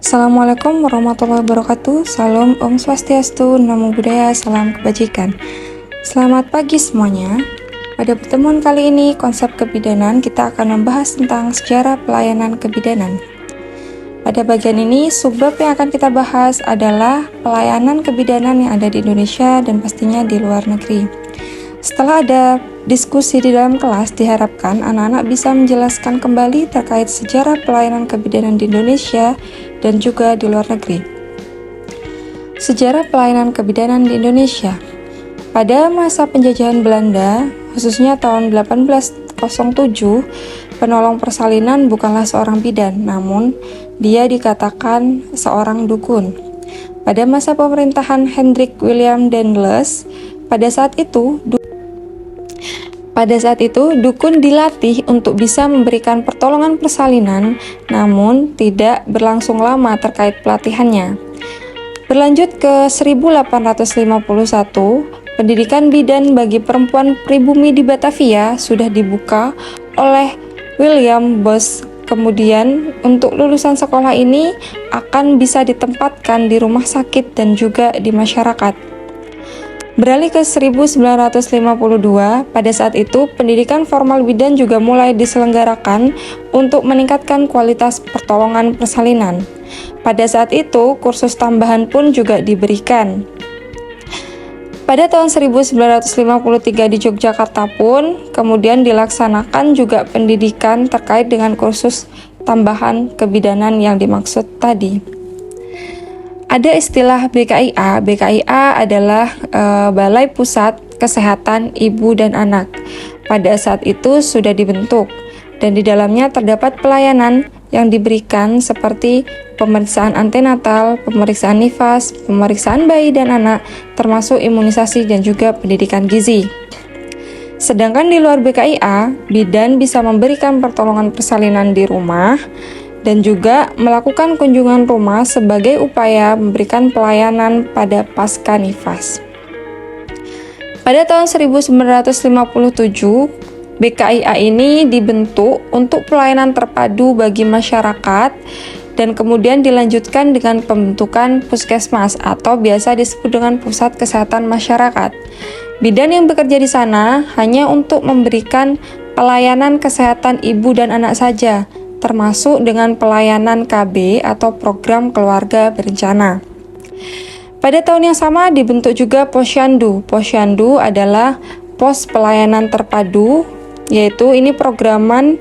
Assalamualaikum warahmatullahi wabarakatuh. Salam Om Swastiastu, Namo Buddhaya, salam kebajikan. Selamat pagi semuanya. Pada pertemuan kali ini, konsep kebidanan, kita akan membahas tentang sejarah pelayanan kebidanan. Pada bagian ini, subbab yang akan kita bahas adalah pelayanan kebidanan yang ada di Indonesia dan pastinya di luar negeri. Setelah ada diskusi di dalam kelas, diharapkan anak-anak bisa menjelaskan kembali terkait sejarah pelayanan kebidanan di Indonesia dan juga di luar negeri. Sejarah pelayanan kebidanan di Indonesia. Pada masa penjajahan Belanda, khususnya tahun 1807, penolong persalinan bukanlah seorang bidan, namun dia dikatakan seorang dukun. Pada masa pemerintahan Hendrik William Daendels, pada saat itu, dukun dilatih untuk bisa memberikan pertolongan persalinan, namun tidak berlangsung lama terkait pelatihannya. Berlanjut ke 1851, pendidikan bidan bagi perempuan pribumi di Batavia sudah dibuka oleh William Bos. Kemudian, untuk lulusan sekolah ini akan bisa ditempatkan di rumah sakit dan juga di masyarakat. Beralih ke 1952, pada saat itu pendidikan formal bidan juga mulai diselenggarakan untuk meningkatkan kualitas pertolongan persalinan. Pada saat itu, kursus tambahan pun juga diberikan. Pada tahun 1953 di Yogyakarta pun kemudian dilaksanakan juga pendidikan terkait dengan kursus tambahan kebidanan yang dimaksud tadi. Ada istilah BKIA. BKIA adalah Balai Pusat Kesehatan Ibu dan Anak. Pada saat itu sudah dibentuk dan di dalamnya terdapat pelayanan yang diberikan seperti pemeriksaan antenatal, pemeriksaan nifas, pemeriksaan bayi dan anak, termasuk imunisasi dan juga pendidikan gizi. Sedangkan di luar BKIA, bidan bisa memberikan pertolongan persalinan di rumah dan juga melakukan kunjungan rumah sebagai upaya memberikan pelayanan pada pasca nifas. Pada tahun 1957, BKIA ini dibentuk untuk pelayanan terpadu bagi masyarakat dan kemudian dilanjutkan dengan pembentukan puskesmas atau biasa disebut dengan pusat kesehatan masyarakat. Bidan yang bekerja di sana hanya untuk memberikan pelayanan kesehatan ibu dan anak saja, termasuk dengan pelayanan KB atau program keluarga berencana. Pada tahun yang sama dibentuk juga Posyandu. Posyandu adalah pos pelayanan terpadu, yaitu ini programan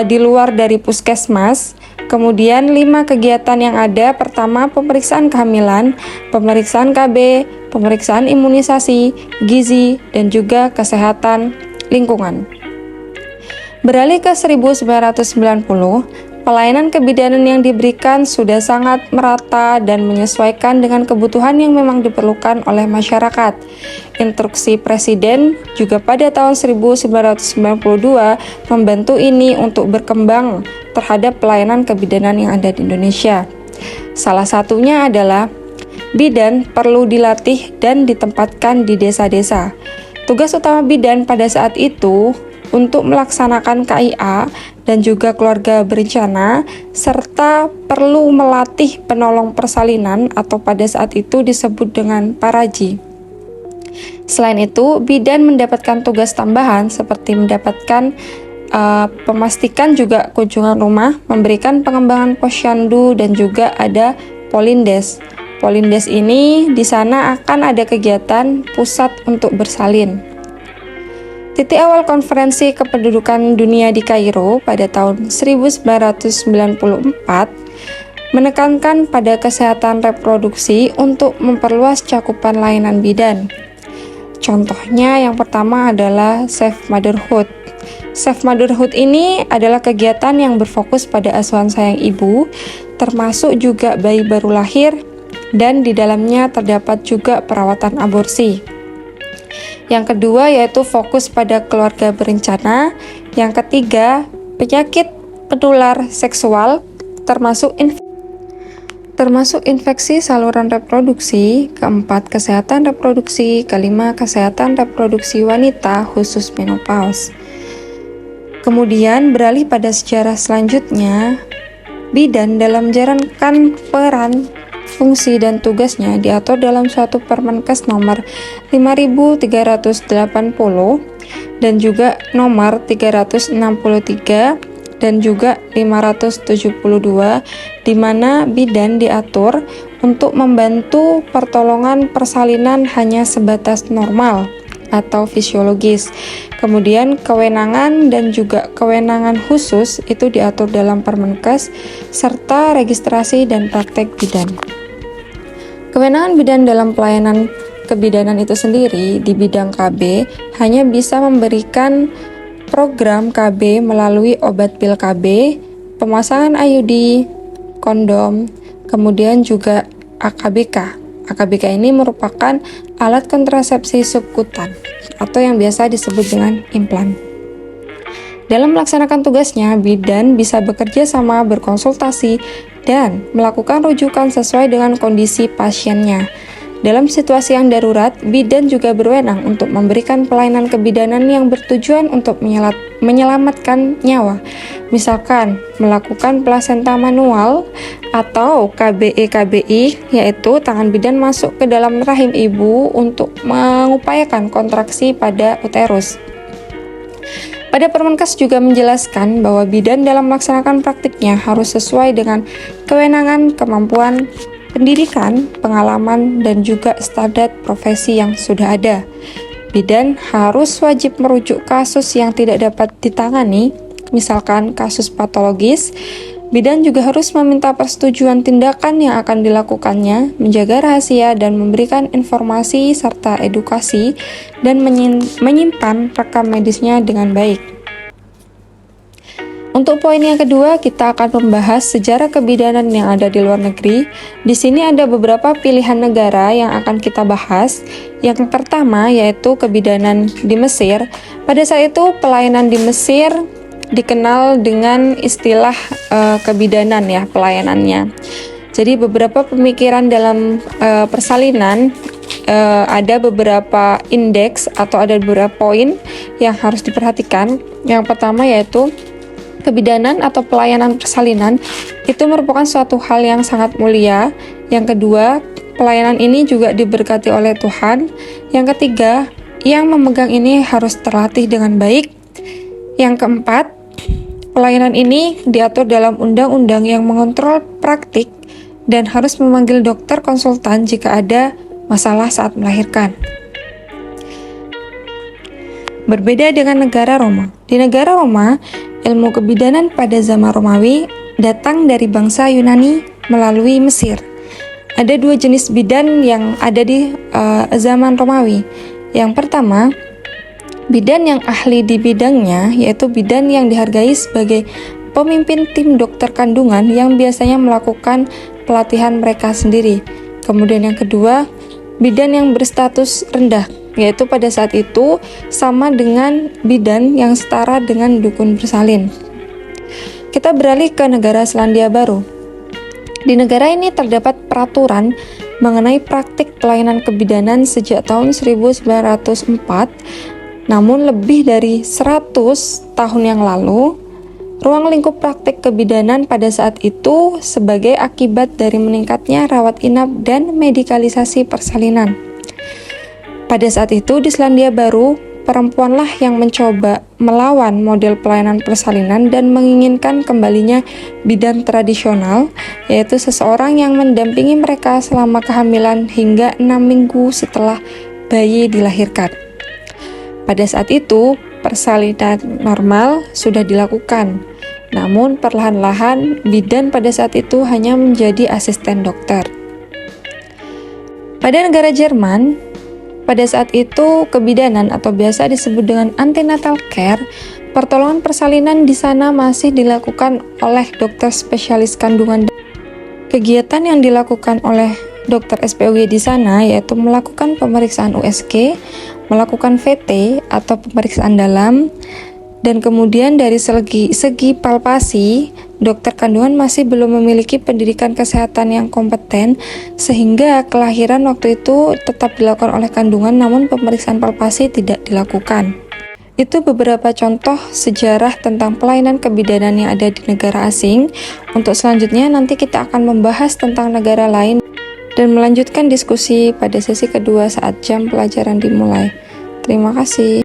di luar dari puskesmas. Kemudian 5 kegiatan yang ada, pertama pemeriksaan kehamilan, pemeriksaan KB, pemeriksaan imunisasi, gizi, dan juga kesehatan lingkungan. Beralih ke 1990, pelayanan kebidanan yang diberikan sudah sangat merata dan menyesuaikan dengan kebutuhan yang memang diperlukan oleh masyarakat. Instruksi Presiden juga pada tahun 1992 membantu ini untuk berkembang terhadap pelayanan kebidanan yang ada di Indonesia. Salah satunya adalah bidan perlu dilatih dan ditempatkan di desa-desa. Tugas utama bidan pada saat itu untuk melaksanakan KIA dan juga keluarga berencana, serta perlu melatih penolong persalinan atau pada saat itu disebut dengan paraji. Selain itu, bidan mendapatkan tugas tambahan seperti mendapatkan pemastikan juga kunjungan rumah, memberikan pengembangan posyandu, dan juga ada polindes. Polindes ini di sana akan ada kegiatan pusat untuk bersalin. Titik awal konferensi kependudukan dunia di Kairo pada tahun 1994 menekankan pada kesehatan reproduksi untuk memperluas cakupan layanan bidan. Contohnya yang pertama adalah Safe Motherhood. Safe Motherhood ini adalah kegiatan yang berfokus pada asuhan sayang ibu, termasuk juga bayi baru lahir, dan di dalamnya terdapat juga perawatan aborsi. Yang kedua yaitu fokus pada keluarga berencana. Yang ketiga, penyakit penular seksual termasuk infeksi saluran reproduksi. Keempat, kesehatan reproduksi. Kelima, kesehatan reproduksi wanita khusus menopause. Kemudian beralih pada sejarah selanjutnya, Bidan dalam menjalankan peran, fungsi, dan tugasnya diatur dalam suatu Permenkes nomor 5380 dan juga nomor 363 dan juga 572, di mana bidan diatur untuk membantu pertolongan persalinan hanya sebatas normal atau fisiologis. Kemudian kewenangan dan juga kewenangan khusus itu diatur dalam Permenkes serta registrasi dan praktek bidan. Kewenangan bidan dalam pelayanan kebidanan itu sendiri di bidang KB hanya bisa memberikan program KB melalui obat pil KB, pemasangan IUD, kondom, kemudian juga AKBK. AKBK ini merupakan alat kontrasepsi subkutan atau yang biasa disebut dengan implan. Dalam melaksanakan tugasnya, bidan bisa bekerja sama, berkonsultasi, dan melakukan rujukan sesuai dengan kondisi pasiennya. Dalam situasi yang darurat, bidan juga berwenang untuk memberikan pelayanan kebidanan yang bertujuan untuk menyelamatkan nyawa. Misalkan, melakukan plasenta manual atau KBE-KBI, yaitu tangan bidan masuk ke dalam rahim ibu untuk mengupayakan kontraksi pada uterus. Pada Permenkes juga menjelaskan bahwa bidan dalam melaksanakan praktiknya harus sesuai dengan kewenangan, kemampuan, pendidikan, pengalaman, dan juga standar profesi yang sudah ada. Bidan harus wajib merujuk kasus yang tidak dapat ditangani, misalkan kasus patologis. Bidan juga harus meminta persetujuan tindakan yang akan dilakukannya, menjaga rahasia dan memberikan informasi serta edukasi, dan menyimpan rekam medisnya dengan baik. Untuk poin yang kedua, kita akan membahas sejarah kebidanan yang ada di luar negeri. Di sini ada beberapa pilihan negara yang akan kita bahas. Yang pertama yaitu kebidanan di Mesir. Pada saat itu pelayanan di Mesir dikenal dengan istilah kebidanan ya, pelayanannya. Jadi beberapa pemikiran dalam persalinan, ada beberapa indeks atau ada beberapa poin yang harus diperhatikan. Yang pertama yaitu kebidanan atau pelayanan persalinan itu merupakan suatu hal yang sangat mulia. Yang kedua, pelayanan ini juga diberkati oleh Tuhan. Yang ketiga, yang memegang ini harus terlatih dengan baik. Yang keempat, pelayanan ini diatur dalam undang-undang yang mengontrol praktik dan harus memanggil dokter konsultan jika ada masalah saat melahirkan. Berbeda dengan negara Roma. Di negara Roma, ilmu kebidanan pada zaman Romawi datang dari bangsa Yunani melalui Mesir. Ada dua jenis bidan yang ada di zaman Romawi. Yang pertama, bidan yang ahli di bidangnya, yaitu bidan yang dihargai sebagai pemimpin tim dokter kandungan yang biasanya melakukan pelatihan mereka sendiri. Kemudian yang kedua, bidan yang berstatus rendah, yaitu pada saat itu sama dengan bidan yang setara dengan dukun bersalin. Kita beralih ke negara Selandia Baru. Di negara ini terdapat peraturan mengenai praktik pelayanan kebidanan sejak tahun 1904, namun lebih dari 100 tahun yang lalu, ruang lingkup praktik kebidanan pada saat itu sebagai akibat dari meningkatnya rawat inap dan medikalisasi persalinan. Pada saat itu di Selandia Baru, perempuanlah yang mencoba melawan model pelayanan persalinan dan menginginkan kembalinya bidan tradisional, yaitu seseorang yang mendampingi mereka selama kehamilan hingga 6 minggu setelah bayi dilahirkan. Pada saat itu, persalinan normal sudah dilakukan, namun perlahan-lahan bidan pada saat itu hanya menjadi asisten dokter. Pada negara Jerman, pada saat itu, kebidanan atau biasa disebut dengan antenatal care, pertolongan persalinan di sana masih dilakukan oleh dokter spesialis kandungan. Kegiatan yang dilakukan oleh dokter SPOG di sana yaitu melakukan pemeriksaan USG, melakukan VT atau pemeriksaan dalam, dan kemudian dari segi palpasi, dokter kandungan masih belum memiliki pendidikan kesehatan yang kompeten sehingga kelahiran waktu itu tetap dilakukan oleh kandungan namun pemeriksaan palpasi tidak dilakukan. Itu beberapa contoh sejarah tentang pelayanan kebidanan yang ada di negara asing. Untuk selanjutnya nanti kita akan membahas tentang negara lain dan melanjutkan diskusi pada sesi kedua saat jam pelajaran dimulai. Terima kasih.